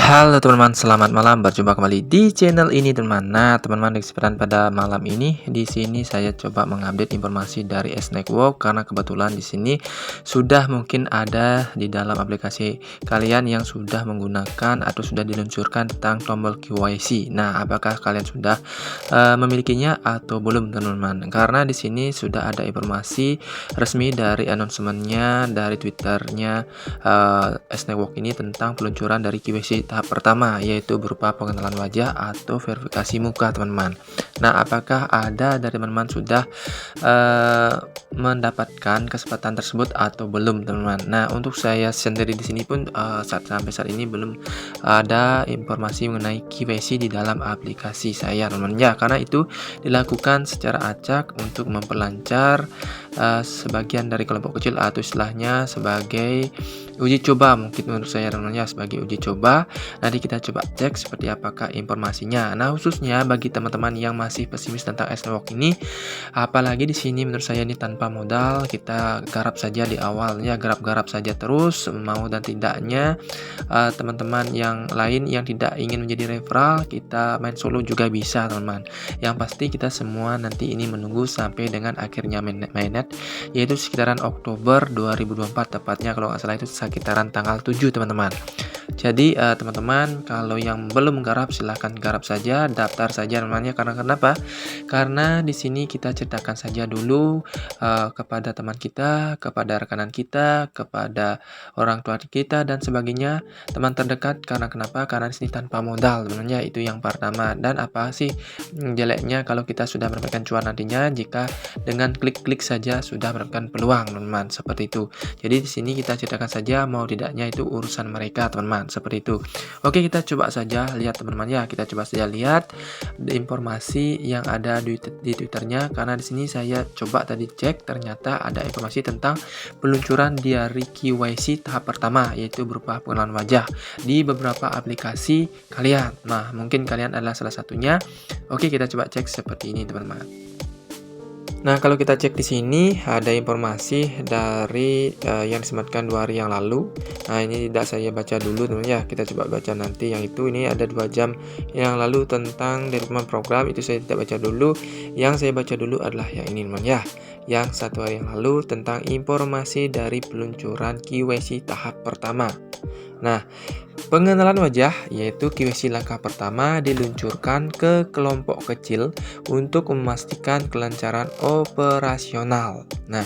Halo teman-teman, selamat malam. Berjumpa kembali di channel ini teman-teman. Nah, teman-teman, di kesempatan pada malam ini di sini saya coba mengupdate informasi dari S-Network karena kebetulan di sini sudah mungkin ada di dalam aplikasi kalian yang sudah menggunakan atau sudah diluncurkan tentang tombol KYC. Nah, apakah kalian sudah memilikinya atau belum teman-teman? Karena di sini sudah ada informasi resmi dari announcementnya dari Twitternya S-Network ini tentang peluncuran dari KYC tahap pertama, yaitu berupa pengenalan wajah atau verifikasi muka teman-teman. Nah, apakah ada dari teman-teman sudah mendapatkan kesempatan tersebut atau belum teman-teman? Nah, untuk saya sendiri di sini pun sampai saat ini belum ada informasi mengenai KYC di dalam aplikasi saya teman-teman ya, karena itu dilakukan secara acak untuk memperlancar sebagian dari kelompok kecil atau istilahnya sebagai uji coba, mungkin menurut saya namanya sebagai uji coba. Nanti kita coba cek seperti apakah informasinya. Nah, khususnya bagi teman-teman yang masih pesimis tentang S-Network ini, apalagi di sini menurut saya ini tanpa modal, kita garap saja di awalnya, garap-garap saja terus, mau dan tidaknya teman-teman yang lain yang tidak ingin menjadi referral, kita main solo juga bisa teman-teman. Yang pasti kita semua nanti ini menunggu sampai dengan akhirnya mainnet, yaitu sekitaran Oktober 2024 tepatnya, kalau nggak salah itu sekitaran tanggal 7 teman-teman. Jadi teman-teman kalau yang belum garap silahkan garap saja, daftar saja namanya. Karena kenapa? Karena di sini kita ceritakan saja dulu kepada teman kita, kepada rekanan kita, kepada orang tua kita dan sebagainya, teman terdekat. Karena kenapa? Karena di sini tanpa modal teman-teman, itu yang pertama. Dan apa sih jeleknya kalau kita sudah mendapatkan cuan nantinya jika dengan klik-klik saja sudah mendapatkan peluang teman-teman, seperti itu. Jadi di sini kita ceritakan saja, mau tidaknya itu urusan mereka teman-teman, seperti itu. Oke, kita coba saja lihat teman-teman ya, kita coba saja lihat informasi yang ada di Twitternya, karena di sini saya coba tadi cek ternyata ada informasi tentang peluncuran dari KYC tahap pertama, yaitu berupa pengenalan wajah di beberapa aplikasi kalian. Nah, mungkin kalian adalah salah satunya. Oke, kita coba cek seperti ini teman-teman. Nah, kalau kita cek di sini ada informasi dari yang disematkan 2 hari yang lalu. Nah, ini tidak saya baca dulu teman ya. Kita coba baca nanti yang itu. Ini ada 2 jam yang lalu tentang development program, itu saya tidak baca dulu. Yang saya baca dulu adalah yang ini teman ya. Yang 1 hari yang lalu tentang informasi dari peluncuran KYC tahap pertama. Nah, pengenalan wajah yaitu KYC langkah pertama diluncurkan ke kelompok kecil untuk memastikan kelancaran operasional. Nah,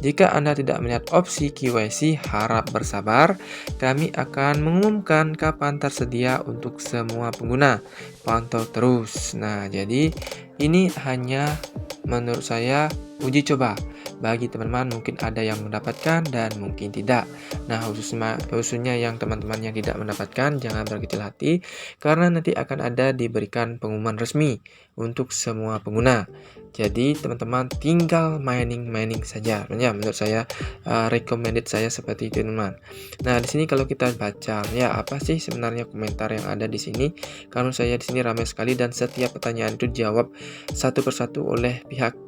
jika Anda tidak melihat opsi KYC, harap bersabar. Kami akan mengumumkan kapan tersedia untuk semua pengguna. Pantau terus. Nah, jadi ini hanya menurut saya uji coba. Bagi teman-teman mungkin ada yang mendapatkan dan mungkin tidak. Nah, khususnya yang teman-teman yang tidak mendapatkan jangan berkecil hati, karena nanti akan ada diberikan pengumuman resmi untuk semua pengguna. Jadi teman-teman tinggal mining saja. Ya, menurut saya recommended saya seperti itu teman-teman. Nah, di sini kalau kita baca ya, apa sih sebenarnya komentar yang ada di sini? Karena saya di sini ramai sekali dan setiap pertanyaan itu dijawab satu persatu oleh pihak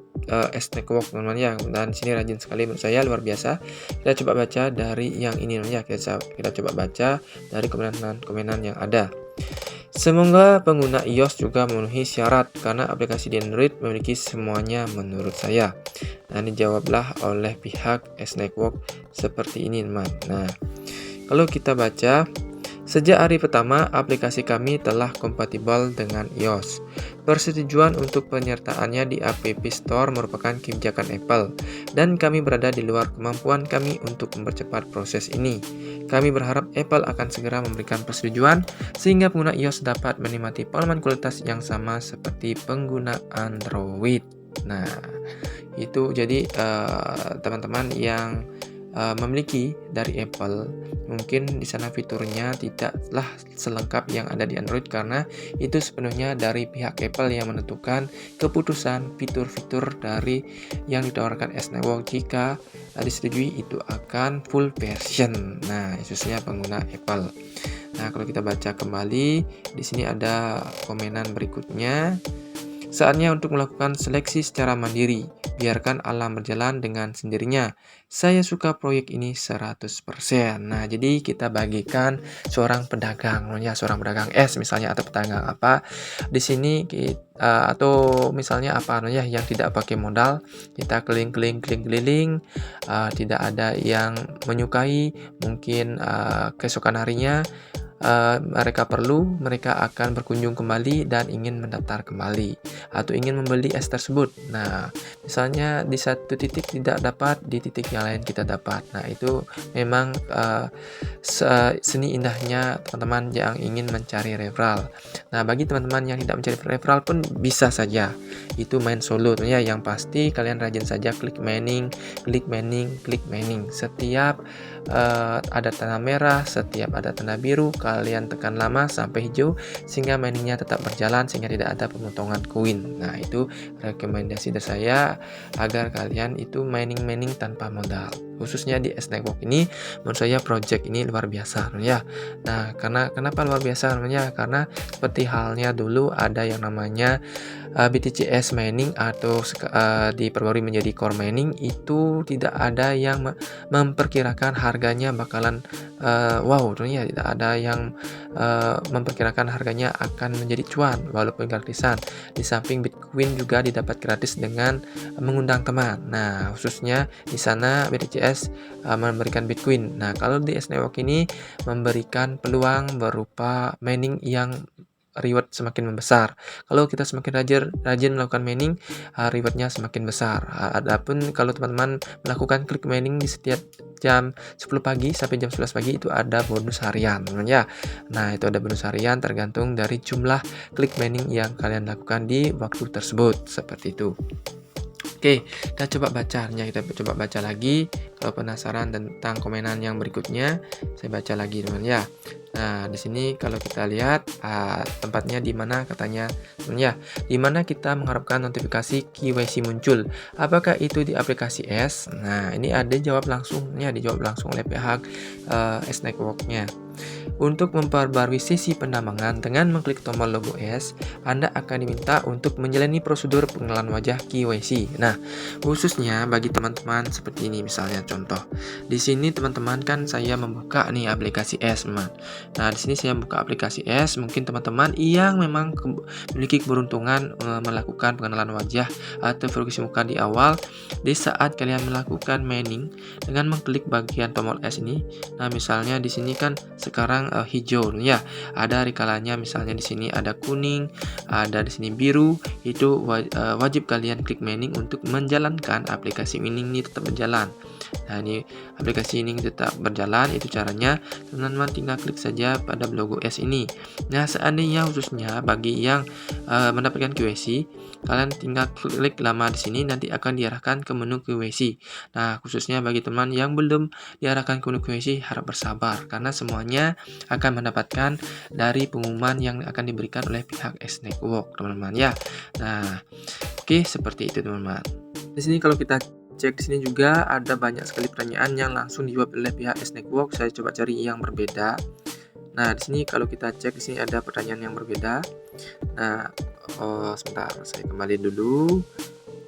S-Network teman-teman ya, dan sini rajin sekali menurut saya, luar biasa. Kita coba baca dari yang ini ya, kita coba baca dari komenan yang ada. Semoga pengguna iOS juga memenuhi syarat karena aplikasi di Android memiliki semuanya menurut saya. Nah, dijawablah oleh pihak S-Network seperti ini teman. Nah, kalau kita baca, sejak hari pertama, aplikasi kami telah kompatibel dengan iOS. Persetujuan untuk penyertaannya di App Store merupakan kebijakan Apple, dan kami berada di luar kemampuan kami untuk mempercepat proses ini. Kami berharap Apple akan segera memberikan persetujuan, sehingga pengguna iOS dapat menikmati pengalaman kualitas yang sama seperti pengguna Android. Nah, itu jadi teman-teman yang memiliki dari Apple, mungkin di sana fiturnya tidaklah selengkap yang ada di Android, karena itu sepenuhnya dari pihak Apple yang menentukan keputusan fitur-fitur dari yang ditawarkan S-Network. Jika disetujui itu akan full version. Nah, khususnya pengguna Apple. Nah, kalau kita baca kembali di sini ada komenan berikutnya. Saatnya untuk melakukan seleksi secara mandiri. biarkan alam berjalan dengan sendirinya. Saya suka proyek ini 100%. Nah, jadi kita bagikan seorang pedagang, ya seorang pedagang es misalnya atau pedagang apa. Di sini atau misalnya apa ya yang tidak pakai modal, kita keliling-keliling, tidak ada yang menyukai, mungkin keesokan harinya mereka akan berkunjung kembali dan ingin mendaftar kembali atau ingin membeli es tersebut. Nah, misalnya di satu titik tidak dapat, di titik yang lain kita dapat. Nah, itu memang seni indahnya teman-teman yang ingin mencari referral. Nah, bagi teman-teman yang tidak mencari referral pun bisa saja. Itu main solo ya, yang pasti kalian rajin saja klik mining. Setiap ada tanda merah, setiap ada tanda biru, kalian tekan lama sampai hijau sehingga miningnya tetap berjalan sehingga tidak ada pemotongan koin. Nah, itu rekomendasi dari saya agar kalian itu mining tanpa modal. Khususnya di S Network ini, menurut saya project ini luar biasa ya. Nah, kenapa luar biasa namanya? Karena seperti halnya dulu ada yang namanya BTCS mining atau diperbarui menjadi core mining, itu tidak ada yang memperkirakan harganya bakalan wow, tentunya tidak ada yang memperkirakan harganya akan menjadi cuan walaupun gratisan. Di samping Bitcoin juga didapat gratis dengan mengundang teman. Nah, khususnya di sana BTCS memberikan Bitcoin. Nah, kalau di S Network ini memberikan peluang berupa mining yang reward semakin membesar. Kalau kita semakin rajin melakukan mining, rewardnya semakin besar. Adapun kalau teman-teman melakukan klik mining di setiap jam 10 pagi sampai jam 11 pagi itu ada bonus harian ya. Nah, itu ada bonus harian tergantung dari jumlah klik mining yang kalian lakukan di waktu tersebut, seperti itu. Oke, kita coba baca lagi. Kalau penasaran tentang komenan yang berikutnya, saya baca lagi teman ya. Nah, di sini kalau kita lihat tempatnya di mana katanya teman ya, di mana kita mengharapkan notifikasi KYC muncul. Apakah itu di aplikasi S? Nah, ini ada dijawab langsung oleh pihak S Network-nya. Untuk memperbarui sesi pendambangan dengan mengklik tombol logo S, Anda akan diminta untuk menjalani prosedur pengenalan wajah KYC. Nah, khususnya bagi teman-teman seperti ini misalnya contoh. Di sini teman-teman kan saya membuka nih aplikasi S, teman. Nah, di sini saya buka aplikasi S, mungkin teman-teman yang memang memiliki keberuntungan melakukan pengenalan wajah atau verifikasi muka di awal di saat kalian melakukan mining dengan mengklik bagian tombol S ini. Nah, misalnya di sini kan sekarang hijau ya, ada rikalanya misalnya di sini ada kuning, ada di sini biru. Itu wajib kalian klik mining untuk menjalankan aplikasi mining ini tetap berjalan. Nah, ini aplikasi ini tetap berjalan, itu caranya teman-teman tinggal klik saja pada logo S ini. Nah, seandainya khususnya bagi yang mendapatkan QWC, kalian tinggal klik lama di sini, nanti akan diarahkan ke menu QWC. Nah, khususnya bagi teman yang belum diarahkan ke menu QWC, harap bersabar karena semuanya akan mendapatkan dari pengumuman yang akan diberikan oleh pihak S Network, teman-teman ya. Nah, oke, seperti itu teman-teman. Di sini kalau kita cek di sini juga ada banyak sekali pertanyaan yang langsung dijawab oleh pihak S Network. Saya coba cari yang berbeda. Nah, di sini kalau kita cek di sini ada pertanyaan yang berbeda. Nah, sebentar, saya kembali dulu.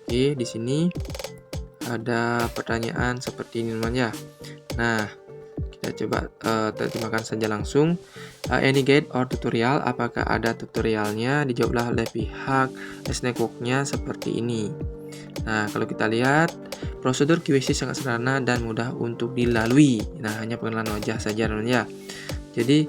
Oke, di sini ada pertanyaan seperti ini teman ya. Nah, kita coba terjemahkan saja langsung. Any guide or tutorial? Apakah ada tutorialnya? Dijawablah oleh pihak S Network-nya seperti ini. Nah, kalau kita lihat prosedur QWC sangat sederhana dan mudah untuk dilalui. Nah, hanya pengenalan wajah saja teman ya. Jadi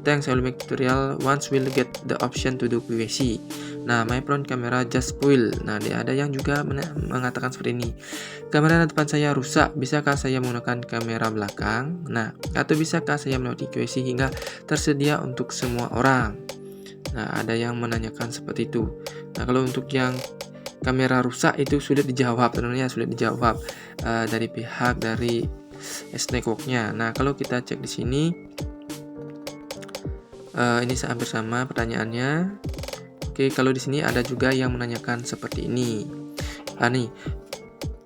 thanks, I will make tutorial once we'll get the option to do QWC. Nah, my front camera just spoil. Nah, ada yang juga mengatakan seperti ini. Kamera depan saya rusak, bisakah saya menggunakan kamera belakang? Nah, atau bisakah saya melewati QWC hingga tersedia untuk semua orang? Nah, ada yang menanyakan seperti itu. Nah, kalau untuk yang kamera rusak itu sulit dijawab, tentunya sulit dijawab dari pihak dari S Network-nya. Nah, kalau kita cek di sini, ini hampir sama pertanyaannya. Oke, kalau di sini ada juga yang menanyakan seperti ini. Nih,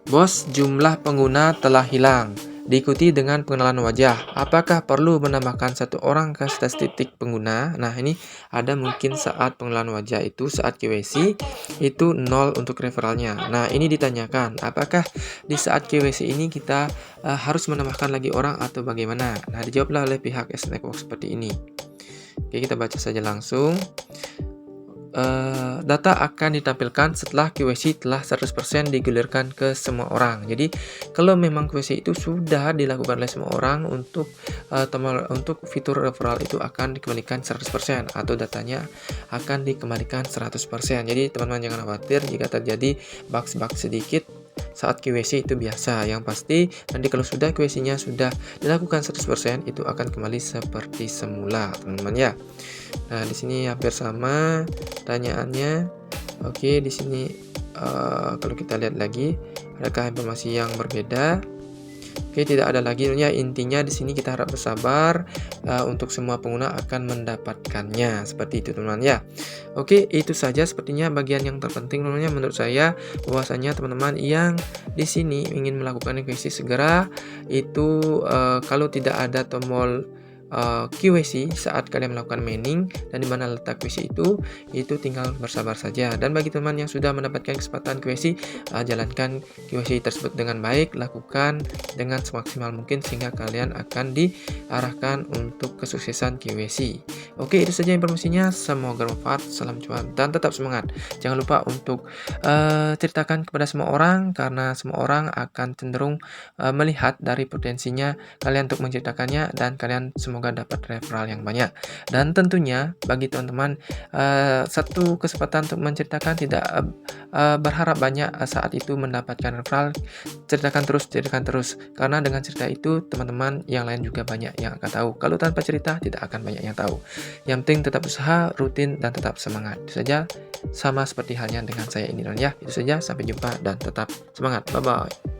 bos, jumlah pengguna telah hilang. diikuti dengan pengenalan wajah. Apakah perlu menambahkan satu orang ke statistik pengguna? Nah, ini ada mungkin saat pengenalan wajah itu saat KYC itu 0 untuk referralnya. Nah, ini ditanyakan, apakah di saat KYC ini kita harus menambahkan lagi orang atau bagaimana? Nah, dijawablah oleh pihak S-Network seperti ini. Oke, kita baca saja langsung. Data akan ditampilkan setelah KYC telah 100% digulirkan ke semua orang. Jadi, kalau memang KYC itu sudah dilakukan oleh semua orang, untuk untuk fitur referral itu akan dikembalikan 100% atau datanya akan dikembalikan 100%. Jadi, teman-teman jangan khawatir jika terjadi bug-bug sedikit saat KYC, itu biasa. Yang pasti nanti kalau sudah KYC-nya sudah dilakukan 100%, itu akan kembali seperti semula, teman-teman ya. Nah, di sini hampir sama pertanyaannya. Oke, di sini kalau kita lihat lagi, adakah informasi yang berbeda? Oke, tidak ada lagi. Ya, intinya di sini kita harap bersabar, untuk semua pengguna akan mendapatkannya. Seperti itu, teman-teman ya. Oke, itu saja sepertinya bagian yang terpenting teman-teman menurut saya, bahwasanya teman-teman yang di sini ingin melakukan KYC segera itu, kalau tidak ada tombol KYC saat kalian melakukan mining dan di mana letak KYC itu tinggal bersabar saja. Dan bagi teman yang sudah mendapatkan kesempatan KYC, jalankan KYC tersebut dengan baik, lakukan dengan semaksimal mungkin sehingga kalian akan diarahkan untuk kesuksesan KYC. Oke, itu saja informasinya, semoga bermanfaat, salam cuan dan tetap semangat. Jangan lupa untuk ceritakan kepada semua orang, karena semua orang akan cenderung melihat dari potensinya kalian untuk menceritakannya, dan kalian semoga dapat referral yang banyak. Dan tentunya bagi teman-teman, satu kesempatan untuk menceritakan, tidak berharap banyak saat itu mendapatkan referral. Ceritakan terus, karena dengan cerita itu teman-teman yang lain juga banyak yang akan tahu. Kalau tanpa cerita tidak akan banyak yang tahu. Yang penting tetap usaha, rutin, dan tetap semangat. Itu saja, sama seperti halnya dengan saya ini ya. Itu saja, sampai jumpa dan tetap semangat. Bye bye.